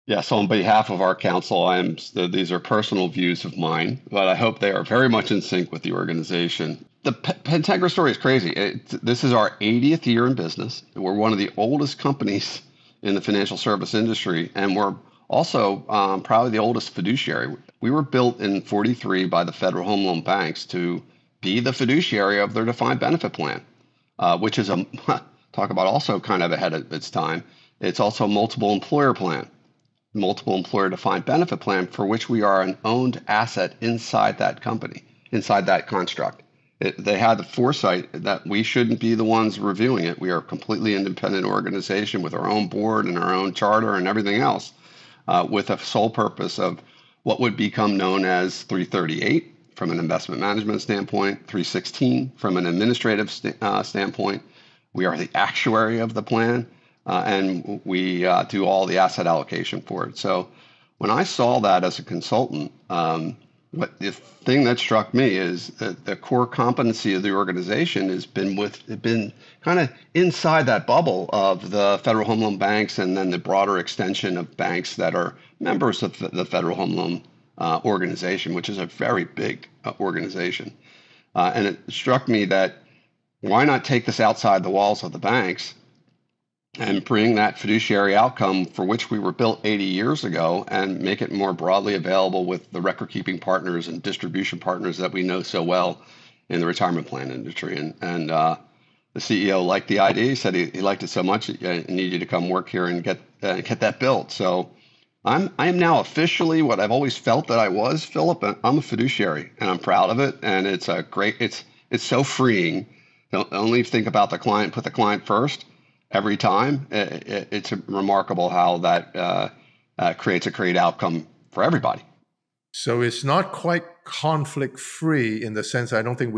Yeah, so on behalf of our council, these are personal views of mine, but I hope they are very much in sync with the organization. The Pentegra story is crazy. This is our 80th year in business. We're one of the oldest companies in the financial service industry, and we're also probably the oldest fiduciary. We were built in 43 by the Federal Home Loan Banks to be the fiduciary of their defined benefit plan, which is a talk about also kind of ahead of its time. It's also a multiple employer plan, multiple employer defined benefit plan, for which we are an owned asset inside that company, inside that construct. They had the foresight that we shouldn't be the ones reviewing it. We are a completely independent organization with our own board and our own charter and everything else, with a sole purpose of what would become known as 338 from an investment management standpoint, 316 from an administrative standpoint. We are the actuary of the plan. And we do all the asset allocation for it. So when I saw that as a consultant, the thing that struck me is that the core competency of the organization has been kind of inside that bubble of the Federal Home Loan Banks, and then the broader extension of banks that are members of the Federal Home Loan organization, which is a very big organization. And it struck me that why not take this outside the walls of the banks and bring that fiduciary outcome for which we were built 80 years ago and make it more broadly available with the record-keeping partners and distribution partners that we know so well in the retirement plan industry. And the CEO liked the idea. He said he liked it so much he needed you to come work here and get that built. So I am now officially what I've always felt that I was, Philip. I'm a fiduciary, and I'm proud of it. And it's so freeing. Don't only think about the client, put the client first. Every time, it's remarkable how that creates a great outcome for everybody. So it's not quite conflict-free in the sense I don't think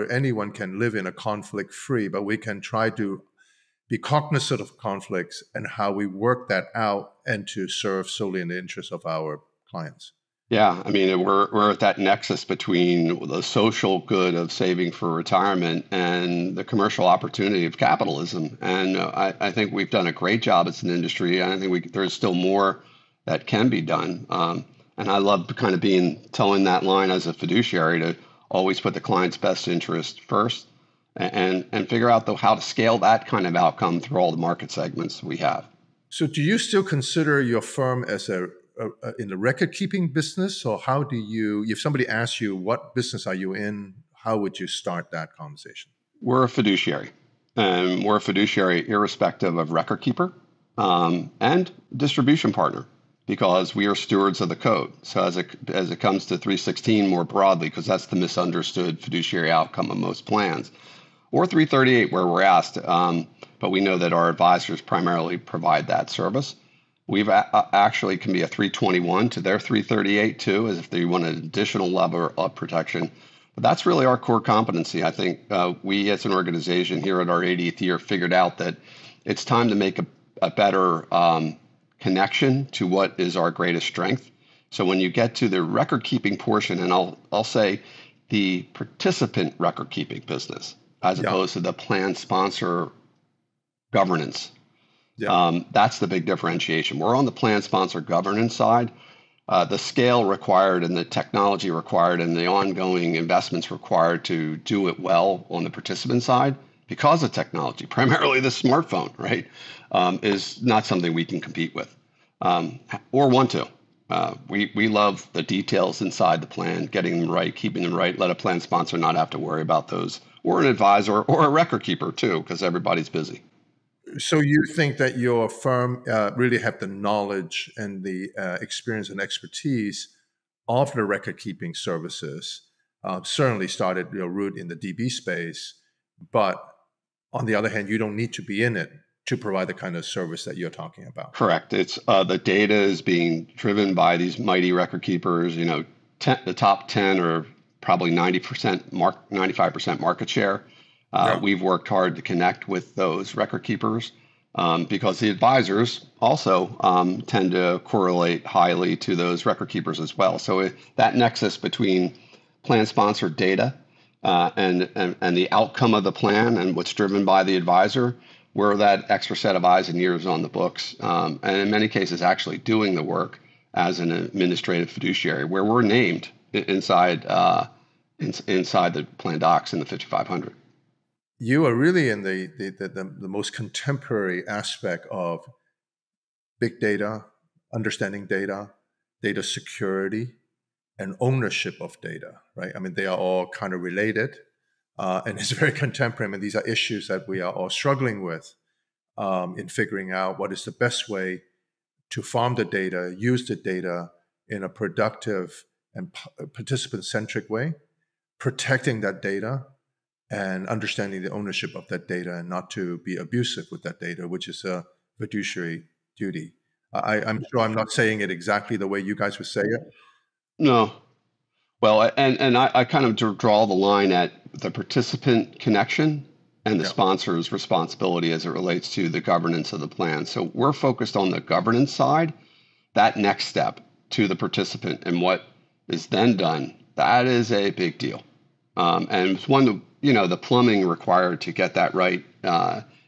anyone can live in a conflict-free, but we can try to be cognizant of conflicts and how we work that out and to serve solely in the interest of our clients. Yeah, I mean, we're at that nexus between the social good of saving for retirement and the commercial opportunity of capitalism. And I think we've done a great job as an industry. And I think there's still more that can be done. And I love kind of towing that line as a fiduciary to always put the client's best interest first and figure out how to scale that kind of outcome through all the market segments we have. So do you still consider your firm as in the record-keeping business? Or how do you, if somebody asks you, what business are you in, how would you start that conversation? We're a fiduciary, and we're a fiduciary irrespective of record keeper and distribution partner, because we are stewards of the code. So as it comes to 316 more broadly, because that's the misunderstood fiduciary outcome of most plans, or 338 where we're asked, but we know that our advisors primarily provide that service. We've actually can be a 321 to their 338 too, as if they want an additional level of protection. But that's really our core competency. I think we as an organization here at our 80th year figured out that it's time to make a better connection to what is our greatest strength. So when you get to the record keeping portion, and I'll say the participant record keeping business, as opposed to the plan sponsor governance. Yeah. That's the big differentiation. We're on the plan sponsor governance side. The scale required and the technology required and the ongoing investments required to do it well on the participant side, because of technology, primarily the smartphone, right, is not something we can compete with or want to. We love the details inside the plan, getting them right, keeping them right, let a plan sponsor not have to worry about those, or an advisor or a record keeper too, because everybody's busy. So you think that your firm really have the knowledge and the experience and expertise of the record-keeping services, certainly started your root in the DB space, but on the other hand, you don't need to be in it to provide the kind of service that you're talking about. Correct. It's the data is being driven by these mighty record keepers. The top 10 are probably 95% market share. We've worked hard to connect with those record keepers because the advisors also tend to correlate highly to those record keepers as well. So that nexus between plan sponsor data and the outcome of the plan and what's driven by the advisor, we're that extra set of eyes and ears on the books, and in many cases actually doing the work as an administrative fiduciary, where we're named inside inside the plan docs in the 5500. You are really in the most contemporary aspect of big data, understanding data, data security, and ownership of data, right? I mean, they are all kind of related, and it's very contemporary. I mean, these are issues that we are all struggling with in figuring out what is the best way to farm the data, use the data in a productive and participant-centric way, protecting that data and understanding the ownership of that data and not to be abusive with that data, which is a fiduciary duty. I'm sure I'm not saying it exactly the way you guys would say it. No. Well, and I kind of draw the line at the participant connection and the Yeah. sponsor's responsibility as it relates to the governance of the plan. So we're focused on the governance side, that next step to the participant, and what is then done. That is a big deal. And it's one, the plumbing required to get that right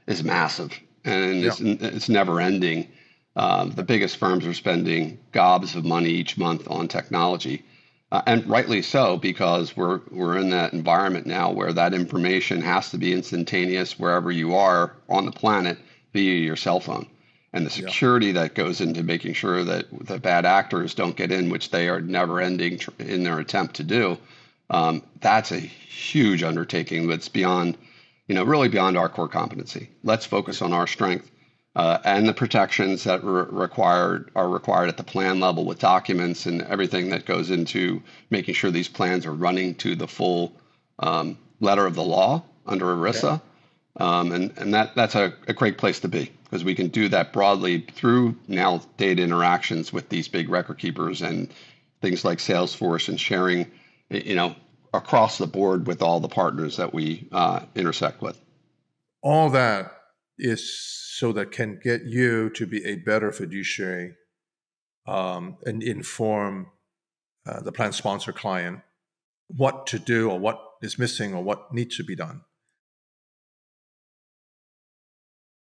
is massive, and Yeah. it's never ending. The biggest firms are spending gobs of money each month on technology, and rightly so, because we're in that environment now where that information has to be instantaneous wherever you are on the planet via your cell phone. And the Yeah. security that goes into making sure that the bad actors don't get in, which they are never ending in their attempt to do, that's a huge undertaking that's beyond, really beyond our core competency. Let's focus on our strength and the protections that are required at the plan level with documents and everything that goes into making sure these plans are running to the full letter of the law under ERISA. And that's a great place to be, because we can do that broadly through now data interactions with these big record keepers and things like Salesforce, and sharing, across the board with all the partners that we intersect with. All that is so that can get you to be a better fiduciary and inform the plan sponsor client what to do or what is missing or what needs to be done.